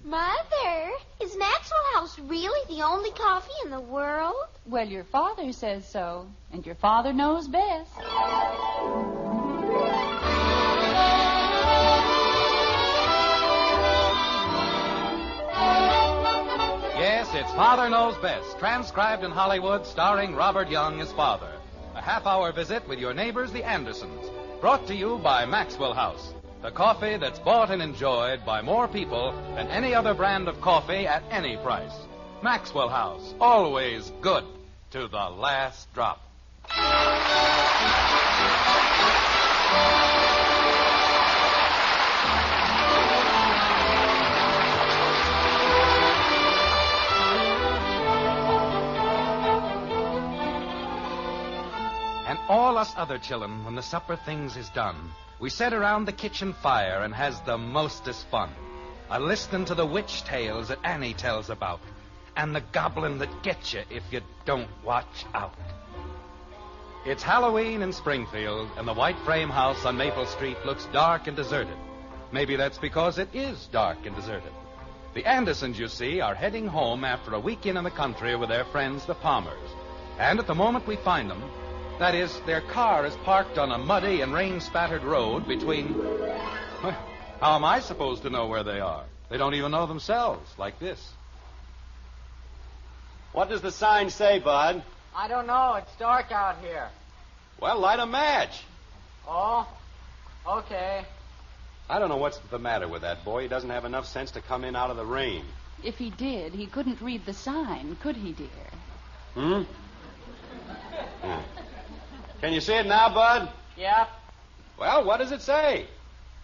Mother, is Maxwell House really the only coffee in the world? Well, your father says so, and your father knows best. Yes, it's Father Knows Best, transcribed in Hollywood, starring Robert Young as father. A half-hour visit with your neighbors, the Andersons, brought to you by Maxwell House, the coffee that's bought and enjoyed by more people than any other brand of coffee at any price. Maxwell House, always good to the last drop. And all us other chillun, when the supper things is done, we set around the kitchen fire and has the mostest fun. A listening to the witch tales that Annie tells about, and the goblin that gets you if you don't watch out. It's Halloween in Springfield, and the white frame house on Maple Street looks dark and deserted. Maybe that's because it is dark and deserted. The Andersons, you see, are heading home after a weekend in the country with their friends, the Palmers. And at the moment we find them, that is, their car is parked on a muddy and rain-spattered road between... How am I supposed to know where they are? They don't even know themselves, like this. What does the sign say, Bud? I don't know. It's dark out here. Well, light a match. Oh, okay. I don't know what's the matter with that boy. He doesn't have enough sense to come in out of the rain. If he did, he couldn't read the sign, could he, dear? Hmm? Can you see it now, Bud? Yep. Well, what does it say?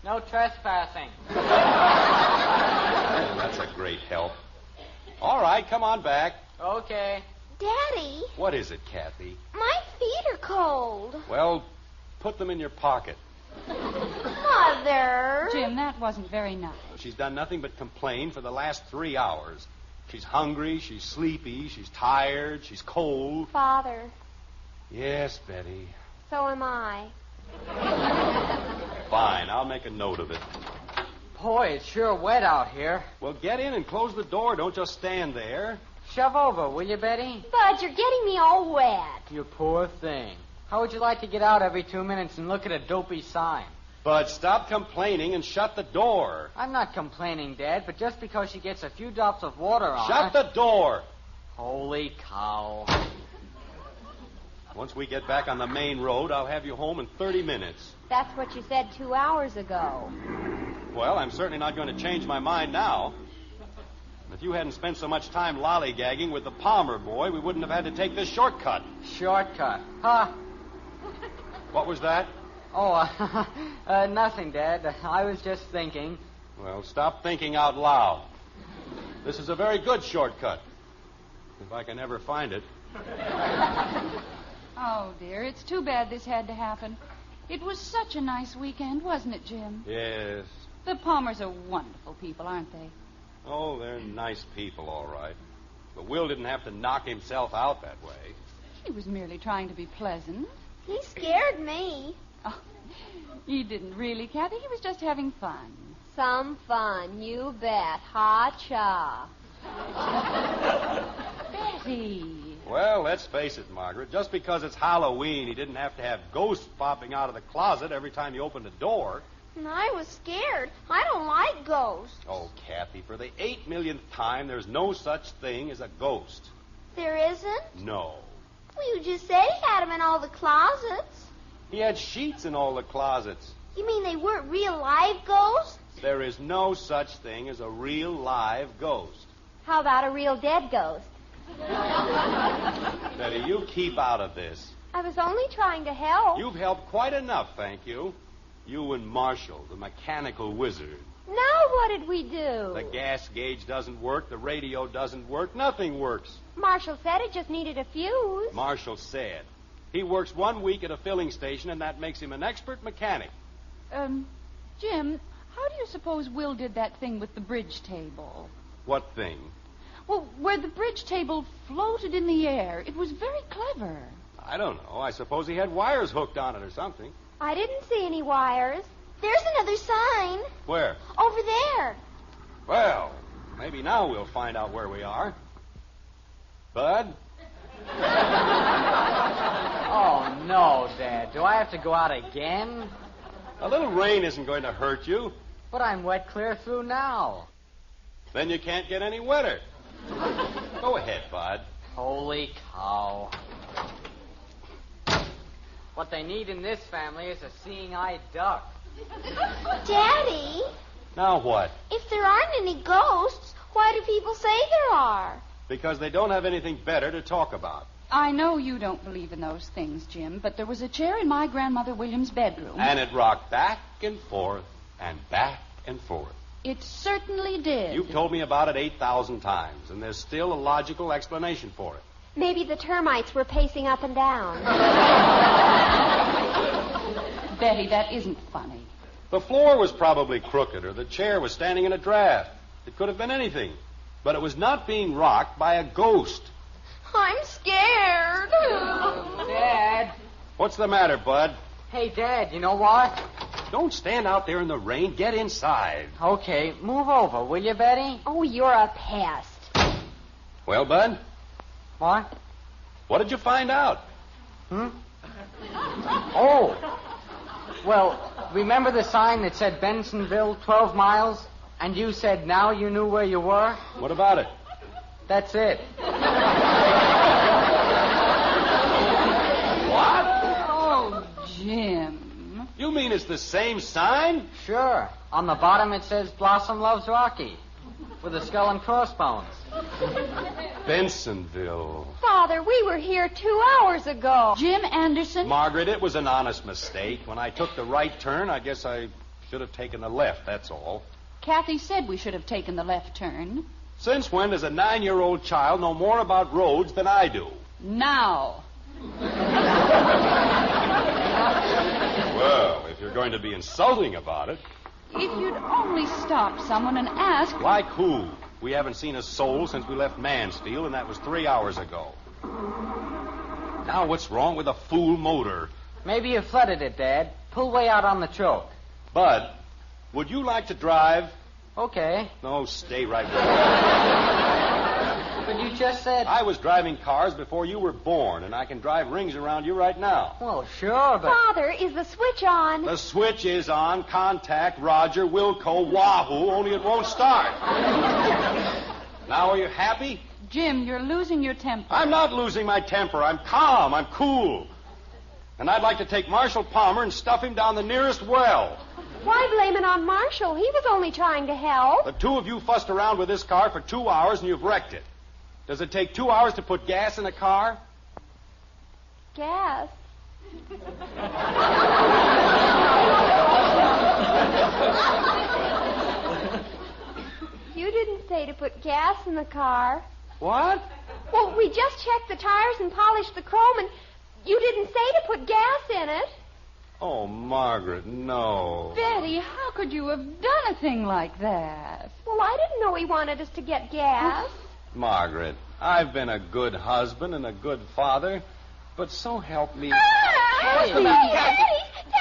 No trespassing. That's a great help. All right, come on back. Okay. Daddy, What is it, Kathy? my feet are cold. Well, put them in your pocket. Mother. Jim, that wasn't very nice. She's done nothing but complain for the last 3 hours. She's hungry, she's sleepy, she's tired, she's cold. Father, Yes, Betty. so am I. Fine, I'll make a note of it. Boy, it's sure wet out here. Well, get in and close the door. Don't just stand there. Shove over, will you, Betty? Bud, you're getting me all wet. You poor thing. How would you like to get out every 2 minutes and look at a dopey sign? Bud, stop complaining and shut the door. I'm not complaining, Dad, but just because she gets a few drops of water on Shut the door. Holy cow. Once we get back on the main road, I'll have you home in 30 minutes. That's what you said 2 hours ago. Well, I'm certainly not going to change my mind now. If you hadn't spent so much time lollygagging with the Palmer boy, we wouldn't have had to take this shortcut. Shortcut. Huh? What was that? Oh, nothing, Dad. I was just thinking. Well, stop thinking out loud. This is a very good shortcut. If I can ever find it. Oh, dear, it's too bad this had to happen. It was such a nice weekend, wasn't it, Jim? Yes. The Palmers are wonderful people, aren't they? Oh, they're nice people, all right. But Will didn't have to knock himself out that way. He was merely trying to be pleasant. He scared me. Oh, he didn't really, Kathy. He was just having fun. Some fun, you bet. Ha-cha. Betty. Well, let's face it, Margaret. Just because it's Halloween, he didn't have to have ghosts popping out of the closet every time he opened a door. And I was scared. I don't like ghosts. Oh, Kathy, for the 8 millionth time, there's no such thing as a ghost. There isn't? No. Well, you just said he had them in all the closets. He had sheets in all the closets. You mean they weren't real live ghosts? There is no such thing as a real live ghost. How about a real dead ghost? Betty, you keep out of this. I was only trying to help. You've helped quite enough, thank you. You and Marshall, the mechanical wizard. Now what did we do? The gas gauge doesn't work, the radio doesn't work, nothing works. Marshall said it just needed a fuse. Marshall said. He works 1 week at a filling station, and that makes him an expert mechanic. Jim, how do you suppose Will did that thing with the bridge table? What thing? Well, where the bridge table floated in the air. It was very clever. I don't know. I suppose he had wires hooked on it or something. I didn't see any wires. There's another sign. Where? Over there. Well, Maybe now we'll find out where we are. Bud? Oh, no, Dad. Do I have to go out again? A little rain isn't going to hurt you. But I'm wet clear through now. Then you can't get any wetter. Go ahead, Bud. Holy cow. What they need in this family is a seeing-eyed duck. Daddy, Now what? if there aren't any ghosts, why do people say there are? Because they don't have anything better to talk about. I know you don't believe in those things, Jim, but there was a chair in my grandmother William's bedroom. And it rocked back and forth and back and forth. It certainly did. You've told me about it 8,000 times, and there's still a logical explanation for it. Maybe the termites were pacing up and down. Betty, that isn't funny. The floor was probably crooked, or the chair was standing in a draft. It could have been anything. But it was not being rocked by a ghost. I'm scared. Dad. What's the matter, Bud? Hey, Dad, you know what? Don't stand out there in the rain. Get inside. Okay, move over, will you, Betty? Oh, you're a pest. Well, Bud, What? what did you find out? Oh. Well, remember the sign that said Bensonville, 12 miles? And you said now you knew where you were? What about it? That's it. What? Oh, Jim. You mean it's the same sign? Sure. On the bottom it says Blossom Loves Rocky with a skull and crossbones. Bensonville. Father, we were here 2 hours ago. Jim Anderson? Margaret, it was an honest mistake. When I took the right turn, I guess I should have taken the left, that's all. Kathy said we should have taken the left turn. Since when does a 9-year-old child know more about roads than I do? Now. Well, if you're going to be insulting about it. If you'd only stop someone and ask... Like who? We haven't seen a soul since we left Mansfield, and that was 3 hours ago. Now what's wrong with a fool motor? Maybe you flooded it, Dad. Pull way out on the choke. Bud, would you like to drive? Okay. No, stay right where you are. But you just said... I was driving cars before you were born, and I can drive rings around you right now. Well, sure, but... Father, is the switch on? The switch is on. Contact Roger, Wilco, Wahoo, only it won't start. Now are you happy? Jim, you're losing your temper. I'm not losing my temper. I'm calm. I'm cool. And I'd like to take Marshal Palmer and stuff him down the nearest well. Why blame it on Marshall? He was only trying to help. The two of you fussed around with this car for 2 hours and you've wrecked it. Does it take 2 hours to put gas in a car? Gas. You didn't say to put gas in the car. What? Well, we just checked the tires and polished the chrome, and you didn't say to put gas in it. Oh, Margaret, no. Betty, how could you have done a thing like that? Well, I didn't know he wanted us to get gas. Margaret, I've been a good husband and a good father, but so help me. Daddy,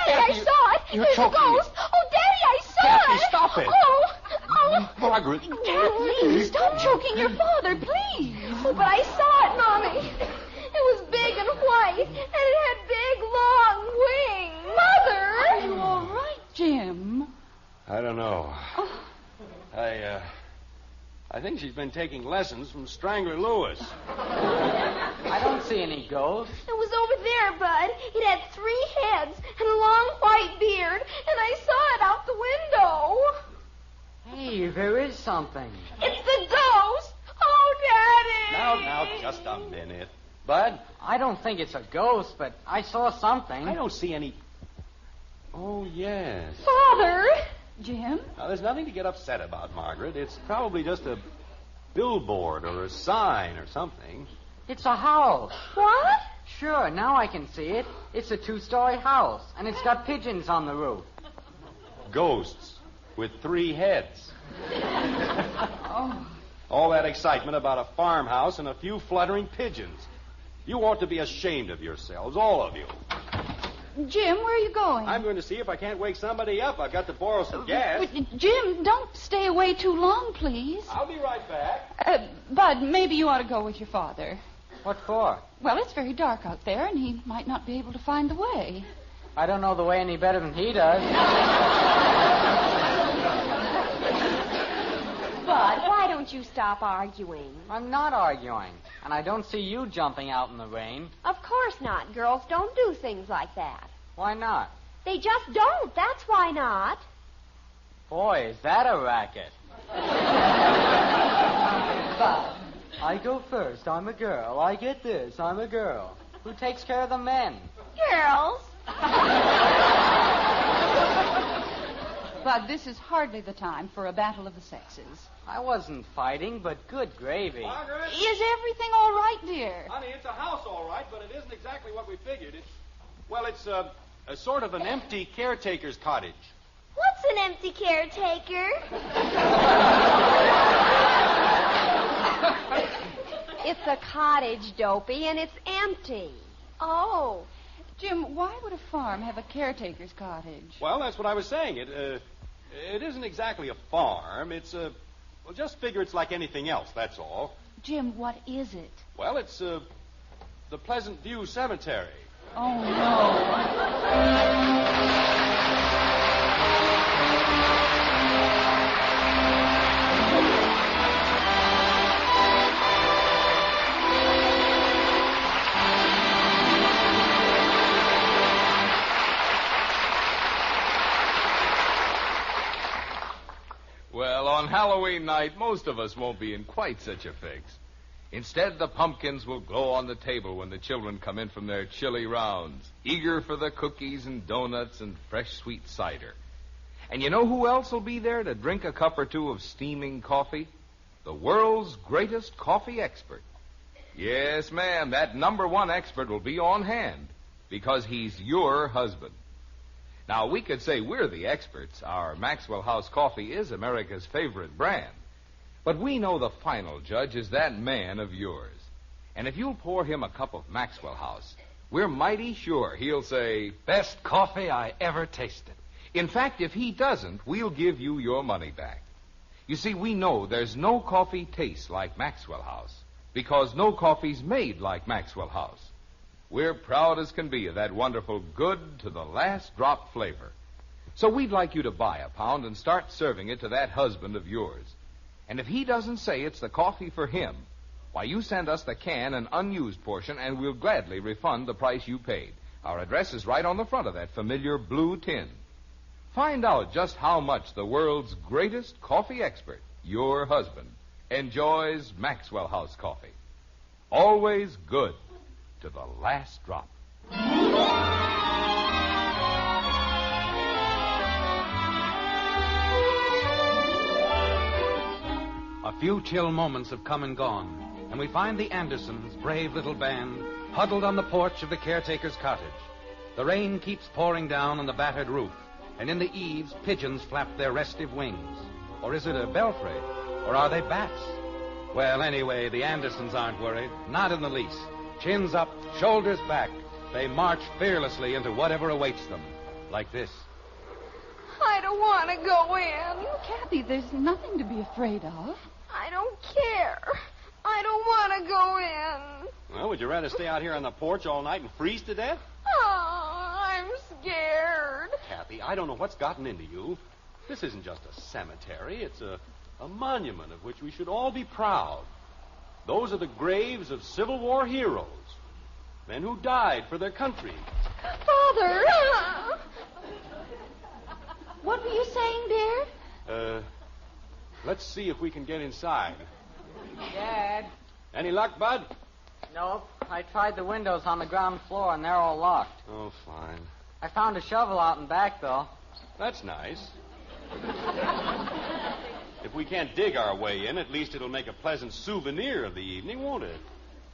I saw it. You're There's choking a me. ghost. Oh, Daddy, I saw Kathy, it. stop it. Oh. Margaret. Please, stop choking your father, please. Oh, but I saw it, Mommy. It was big and white, and it had big, long wings. Mother! Are you all right, Jim? I don't know. I think she's been taking lessons from Strangler Lewis. I don't see any ghosts. It was over there, Bud. It had 3 heads and a long white beard, and I saw it out the window. Hey, there is something. It's the ghost. Oh, Daddy. Now, just a minute. Bud, I don't think it's a ghost, but I saw something. I don't see any... Oh, yes. Father. Jim? Now, there's nothing to get upset about, Margaret. It's probably just a billboard or a sign or something. It's a house. What? Sure, now I can see it. It's a 2-story house, and it's got pigeons on the roof. Ghosts with 3 heads. Oh. All that excitement about a farmhouse and a few fluttering pigeons. You ought to be ashamed of yourselves, all of you. Jim, where are you going? I'm going to see if I can't wake somebody up. I've got to borrow some gas. Jim, don't stay away too long, please. I'll be right back. Bud, maybe you ought to go with your father. What for? Well, it's very dark out there, and he might not be able to find the way. I don't know the way any better than he does. Bud, why don't you stop arguing? I'm not arguing. And I don't see you jumping out in the rain. Of course not. Girls don't do things like that. Why not? They just don't. That's why not. Boy, is that a racket. But I go first. I'm a girl. I get this. I'm a girl. Who takes care of the men? Girls. Bud, this is hardly the time for a battle of the sexes. I wasn't fighting, but good gravy. Margaret? Is everything all right, dear? Honey, it's a house, all right, but it isn't exactly what we figured. It's a sort of an empty caretaker's cottage. What's an empty caretaker? It's a cottage, Dopey, and it's empty. Oh. Jim, why would a farm have a caretaker's cottage? Well, that's what I was saying. It isn't exactly a farm. Well, just figure it's like anything else, that's all. Jim, what is it? Well, it's the Pleasant View Cemetery. Oh, no. Well, on Halloween night, most of us won't be in quite such a fix. Instead, the pumpkins will glow on the table when the children come in from their chilly rounds, eager for the cookies and donuts and fresh sweet cider. And you know who else will be there to drink a cup or two of steaming coffee? The world's greatest coffee expert. Yes, ma'am, that #1 expert will be on hand because he's your husband. Now, we could say we're the experts. Our Maxwell House coffee is America's favorite brand. But we know the final judge is that man of yours. And if you'll pour him a cup of Maxwell House, we're mighty sure he'll say, Best coffee I ever tasted. In fact, if he doesn't, we'll give you your money back. You see, we know there's no coffee tastes like Maxwell House because no coffee's made like Maxwell House. We're proud as can be of that wonderful good to the last drop flavor. So we'd like you to buy a pound and start serving it to that husband of yours. And if he doesn't say it's the coffee for him, why, you send us the can and unused portion, and we'll gladly refund the price you paid. Our address is right on the front of that familiar blue tin. Find out just how much the world's greatest coffee expert, your husband, enjoys Maxwell House coffee. Always good to the last drop. A few chill moments have come and gone, and we find the Andersons' brave little band huddled on the porch of the caretaker's cottage. The rain keeps pouring down on the battered roof, and in the eaves, pigeons flap their restive wings. Or is it a belfry? Or are they bats? Well, anyway, the Andersons aren't worried, not in the least. Chins up, shoulders back, they march fearlessly into whatever awaits them. Like this. I don't want to go in. Kathy, there's nothing to be afraid of. I don't care. I don't want to go in. Well, would you rather stay out here on the porch all night and freeze to death? Oh, I'm scared. Kathy, I don't know what's gotten into you. This isn't just a cemetery. It's a monument of which we should all be proud. Those are the graves of Civil War heroes. Men who died for their country. Father! What were you saying, dear? Let's see if we can get inside. Dad? Any luck, Bud? Nope. I tried the windows on the ground floor, and they're all locked. Oh, fine. I found a shovel out in back, though. That's nice. If we can't dig our way in, at least it'll make a pleasant souvenir of the evening, won't it?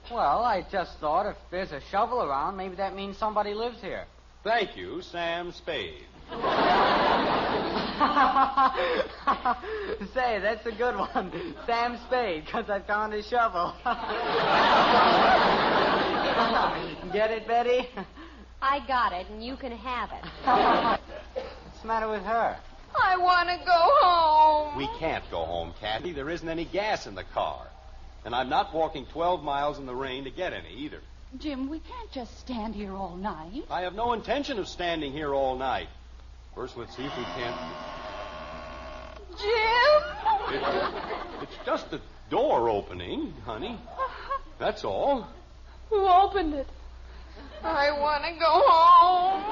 Well, I just thought if there's a shovel around, maybe that means somebody lives here. Thank you, Sam Spade. Say, that's a good one. Sam Spade, because I found a shovel. Get it, Betty? I got it, and you can have it. What's the matter with her? I want to go home. We can't go home, Kathy. There isn't any gas in the car. And I'm not walking 12 miles in the rain to get any either. Jim, we can't just stand here all night. I have no intention of standing here all night. First, let's see if we can't... Jim? It's just a door opening, honey. That's all. Who opened it? I want to go home.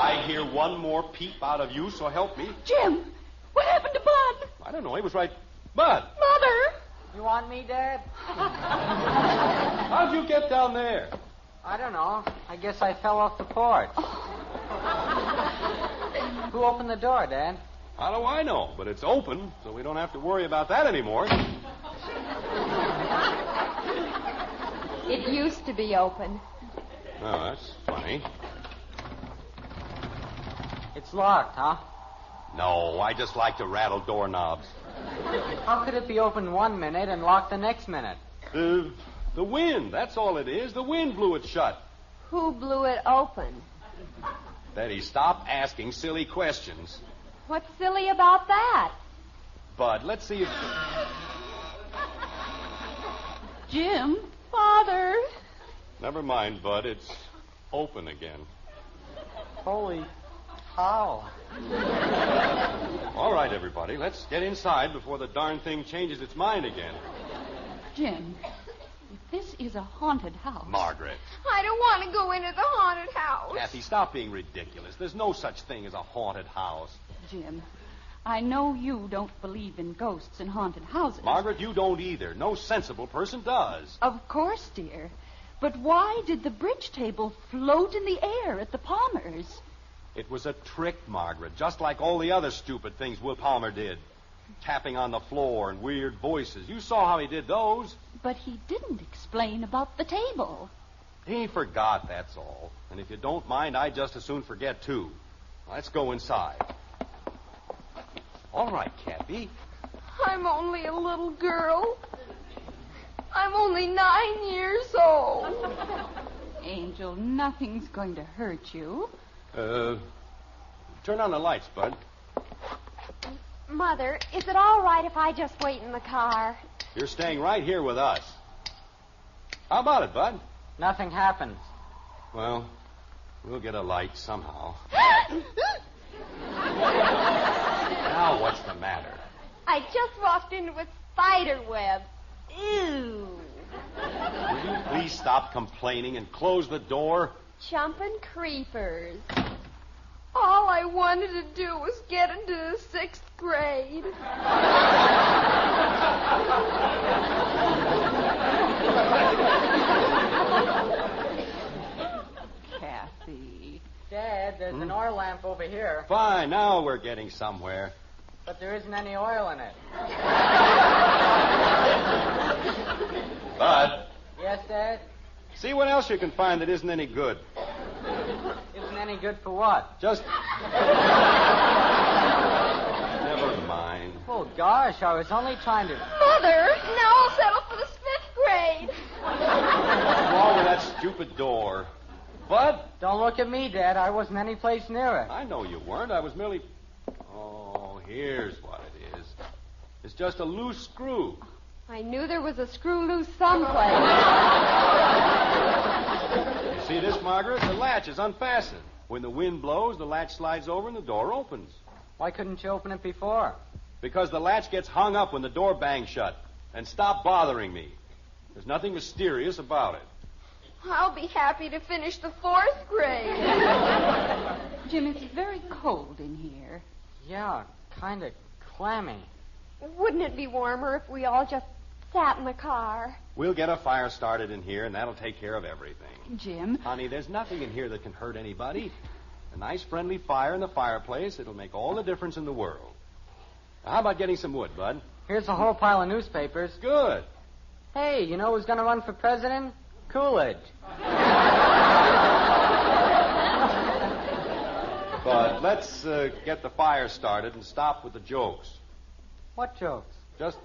I hear one more peep out of you, so help me. Jim, what happened to Bud? I don't know. He was right. Bud, Mother. You want me, Dad? how'd you get down there? I don't know. I guess I fell off the porch. Who opened the door, Dad? How do I know? But it's open, so we don't have to worry about that anymore. It used to be open. Oh, that's funny. It's locked, huh? No, I just like to rattle doorknobs. How could it be open 1 minute and locked the next minute? The wind, that's all it is. The wind blew it shut. Who blew it open? Betty, stop asking silly questions. What's silly about that? Bud, let's see if... Jim? Father. Never mind, Bud. It's open again. Holy cow. All right, everybody. Let's get inside before the darn thing changes its mind again. Jim, if this is a haunted house... Margaret. I don't want to go into the haunted house. Kathy, stop being ridiculous. There's no such thing as a haunted house. Jim, I know you don't believe in ghosts and haunted houses. Margaret, you don't either. No sensible person does. Of course, dear. But why did the bridge table float in the air at the Palmers? It was a trick, Margaret, just like all the other stupid things Will Palmer did. Tapping on the floor and weird voices. You saw how he did those. But he didn't explain about the table. He forgot, that's all. And if you don't mind, I'd just as soon forget, too. Let's go inside. All right, Kathy. I'm only a little girl. I'm only 9 years old. Angel, nothing's going to hurt you. Turn on the lights, Bud. Mother, is it all right if I just wait in the car? You're staying right here with us. How about it, Bud? Nothing happens. Well, we'll get a light somehow. Now what's the matter? I just walked into a spider web. Ew. Will you please stop complaining and close the door? Jumping creepers. All I wanted to do was get into the 6th grade. Kathy. Dad, there's an oil lamp over here, Fine, now we're getting somewhere. but there isn't any oil in it. Bud, Yes, Dad? see what else you can find that isn't any good. Isn't any good for what? Just... Never mind. Oh, gosh, I was only trying to... Mother, now I'll settle for the 5th grade. What's wrong with that stupid door? Bud? Don't look at me, Dad. I wasn't any place near it. I know you weren't. I was merely... Oh, here's what it is. It's just a loose screw. I knew there was a screw loose someplace. You see this, Margaret? The latch is unfastened. When the wind blows, the latch slides over and the door opens. Why couldn't you open it before? Because the latch gets hung up when the door bangs shut. And stop bothering me. There's nothing mysterious about it. I'll be happy to finish the 4th grade. Jim, it's very cold in here. Yeah, kind of clammy. Wouldn't it be warmer if we all just sat in the car? We'll get a fire started in here, and that'll take care of everything. Jim, Honey, there's nothing in here that can hurt anybody. A nice, friendly fire in the fireplace, it'll make all the difference in the world. Now, how about getting some wood, Bud? Here's a whole pile of newspapers. Good. Hey, you know who's going to run for president? Coolidge. But let's get the fire started and stop with the jokes. What jokes? Just...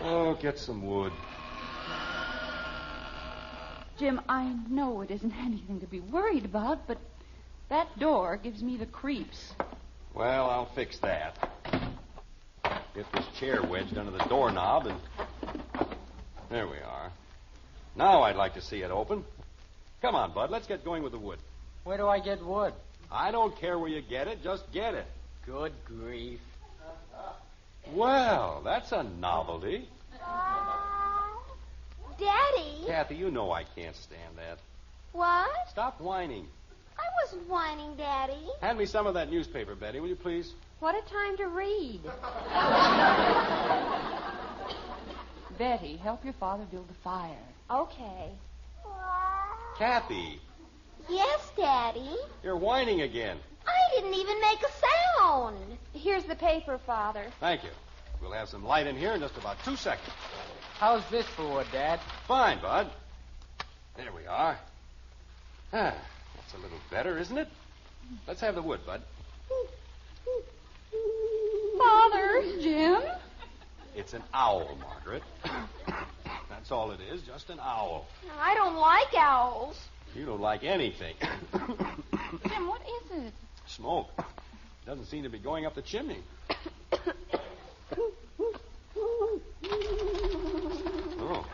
Oh, get some wood. Jim, I know it isn't anything to be worried about, but that door gives me the creeps. Well, I'll fix that. Get this chair wedged under the doorknob and... There we are. Now I'd like to see it open. Come on, Bud. Let's get going with the wood. Where do I get wood? I don't care where you get it. Just get it. Good grief. Well, that's a novelty. Daddy. Kathy, you know I can't stand that. What? Stop whining. I wasn't whining, Daddy. Hand me some of that newspaper, Betty, will you please? What a time to read. Betty, help your father build the fire. Okay. Kathy, Yes, Daddy. you're whining again. I didn't even make a sound. Here's the paper, Father. Thank you. We'll have some light in here in just about 2 seconds. How's this for wood, Dad? Fine, Bud. There we are. Ah, that's a little better, isn't it? Let's have the wood, Bud. Father, Jim? It's an owl, Margaret. That's all it is, just an owl. I don't like owls. You don't like anything. Jim, what is it? Smoke. Doesn't seem to be going up the chimney. Oh.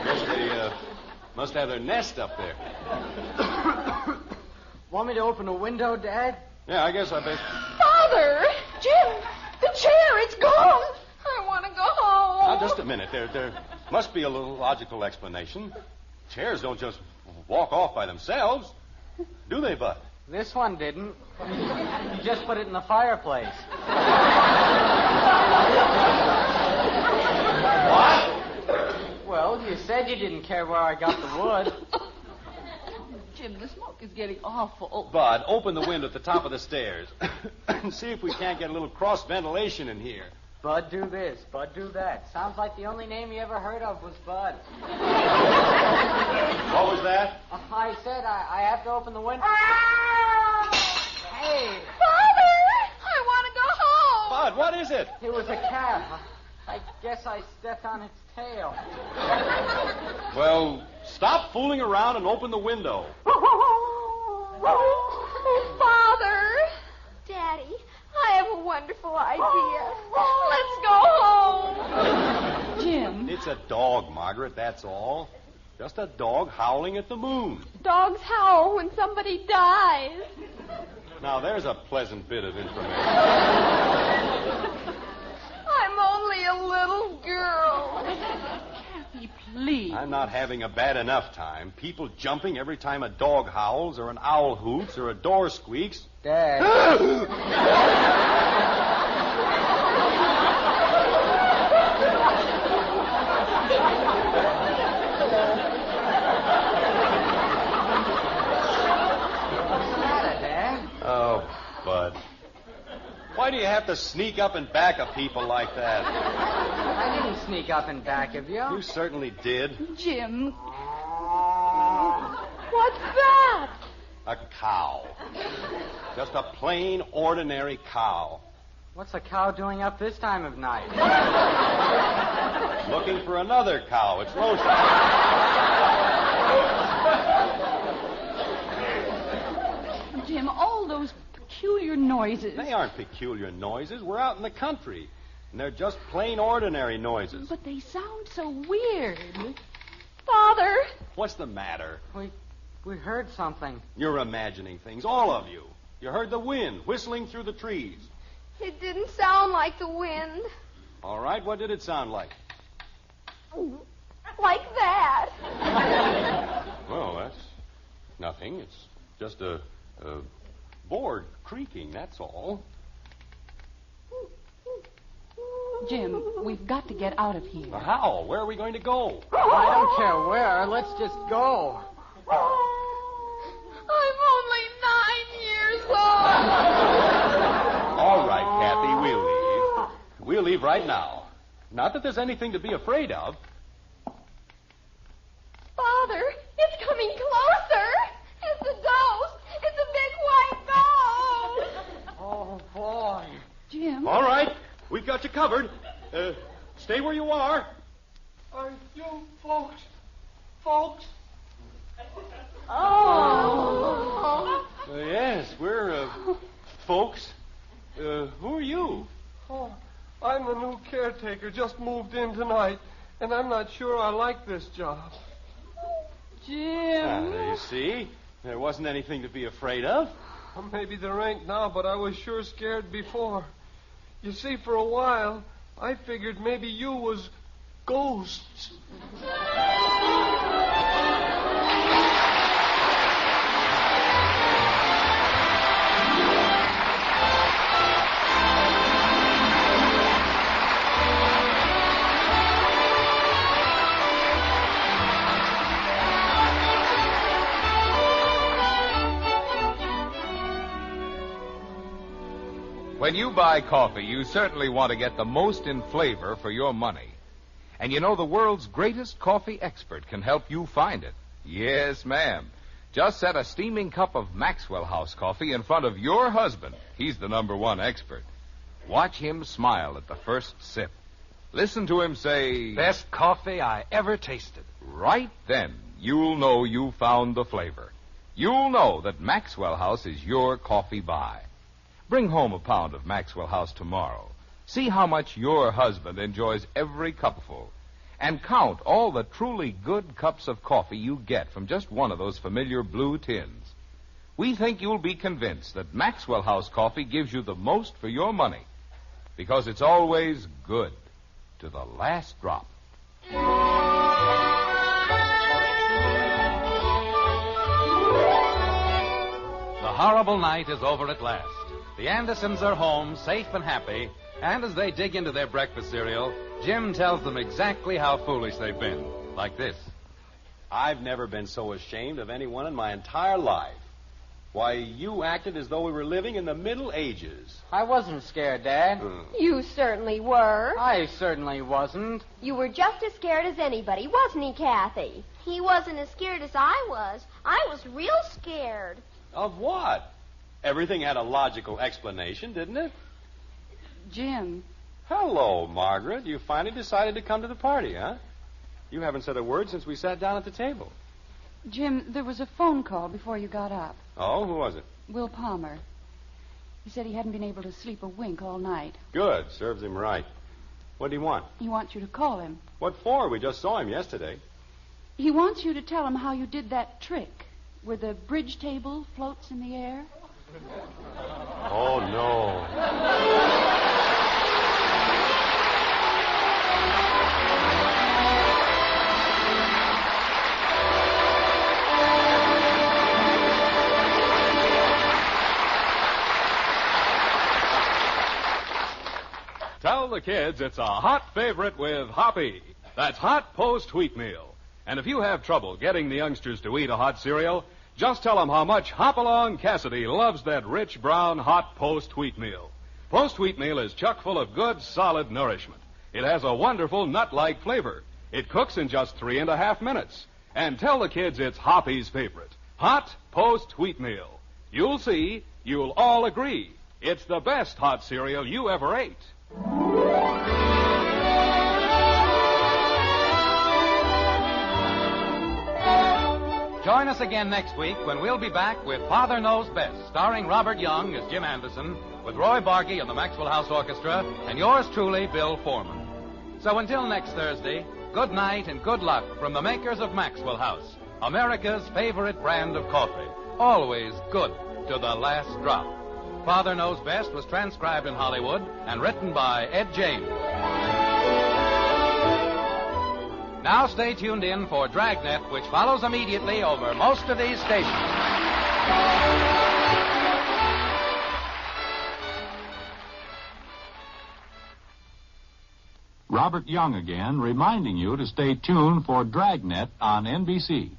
Guess they must have their nest up there. Want me to open a window, Dad? Yeah, I guess I bet. Father! Jim! The chair, it's gone! I want to go home. Now, just a minute. There must be a little logical explanation. Chairs don't just walk off by themselves, do they, Bud? This one didn't. You just put it in the fireplace. What? Well, you said you didn't care where I got the wood. Jim, the smoke is getting awful. Bud, open the window at the top of the stairs and see if we can't get a little cross ventilation in here. Bud, do this. Bud, do that. Sounds like the only name you ever heard of was Bud. What was that? I said I have to open the window. Hey, Father! I want to go home. Bud, what is it? it was a cat. I guess I stepped on its tail. Well, stop fooling around and open the window. Father! Daddy, I have a wonderful idea. Let's go home. Jim. It's a dog, Margaret, that's all. Just a dog howling at the moon. Dogs howl when somebody dies. Now, there's a pleasant bit of information. I'm only a little girl. Kathy, please. I'm not having a bad enough time. People jumping every time a dog howls or an owl hoots or a door squeaks. Dad. Oh, Bud. Why do you have to sneak up and back of people like that? I didn't sneak up in back of you. You certainly did. Jim. What's that? A cow. Just a plain, ordinary cow. What's a cow doing up this time of night? Looking for another cow. It's roasting. Jim, all those peculiar noises. They aren't peculiar noises. We're out in the country. And they're just plain, ordinary noises. But they sound so weird. Father! What's the matter? We heard something. You're imagining things, all of you. You heard the wind whistling through the trees. It didn't sound like the wind. All right, what did it sound like? Like that. Well, that's nothing. It's just a board creaking, that's all. Jim, we've got to get out of here. How? Where are we going to go? I don't care where. Let's just go. I'm only 9 years old. All right, Kathy, we'll leave. We'll leave right now. Not that there's anything to be afraid of. Father, it's coming closer. It's a ghost. It's a big white ghost. Oh, boy. Jim. All right, we've got you covered. Stay where you are. Are you folks? Oh. Yes, we're, folks. Who are you? Oh, I'm the new caretaker. Just moved in tonight, and I'm not sure I like this job. Jim. You see, there wasn't anything to be afraid of. Well, maybe there ain't now, but I was sure scared before. You see, for a while, I figured maybe you was ghosts. When you buy coffee, you certainly want to get the most in flavor for your money. And you know the world's greatest coffee expert can help you find it. Yes, ma'am. Just set a steaming cup of Maxwell House coffee in front of your husband. He's the #1 expert. Watch him smile at the first sip. Listen to him say, Best coffee I ever tasted. Right then, you'll know you found the flavor. You'll know that Maxwell House is your coffee buy. Bring home a pound of Maxwell House tomorrow. See how much your husband enjoys every cupful. And count all the truly good cups of coffee you get from just one of those familiar blue tins. We think you'll be convinced that Maxwell House coffee gives you the most for your money, because it's always good to the last drop. The horrible night is over at last. The Andersons are home, safe and happy, and as they dig into their breakfast cereal, Jim tells them exactly how foolish they've been. Like this. I've never been so ashamed of anyone in my entire life. Why, you acted as though we were living in the Middle Ages. I wasn't scared, Dad. You certainly were. I certainly wasn't. You were just as scared as anybody, wasn't he, Kathy? He wasn't as scared as I was. I was real scared. Of what? Everything had a logical explanation, didn't it? Jim. Hello, Margaret. You finally decided to come to the party, huh? You haven't said a word since we sat down at the table. Jim, there was a phone call before you got up. Oh, who was it? Will Palmer. He said he hadn't been able to sleep a wink all night. Good. Serves him right. What do you want? He wants you to call him. What for? We just saw him yesterday. He wants you to tell him how you did that trick where the bridge table floats in the air. Oh, no. Tell the kids it's a hot favorite with Hoppy. That's Hot Post Wheat Meal. And if you have trouble getting the youngsters to eat a hot cereal, just tell them how much Hopalong Cassidy loves that rich, brown, hot Post Wheat Meal. Post Wheat Meal is chock full of good, solid nourishment. It has a wonderful nut-like flavor. It cooks in just 3.5 minutes. And tell the kids it's Hoppy's favorite. Hot Post Wheat Meal. You'll see, you'll all agree. It's the best hot cereal you ever ate. Join us again next week when we'll be back with Father Knows Best, starring Robert Young as Jim Anderson, with Roy Bargy and the Maxwell House Orchestra, and yours truly, Bill Foreman. So until next Thursday, good night and good luck from the makers of Maxwell House, America's favorite brand of coffee. Always good to the last drop. Father Knows Best was transcribed in Hollywood and written by Ed James. Now stay tuned in for Dragnet, which follows immediately over most of these stations. Robert Young again, reminding you to stay tuned for Dragnet on NBC.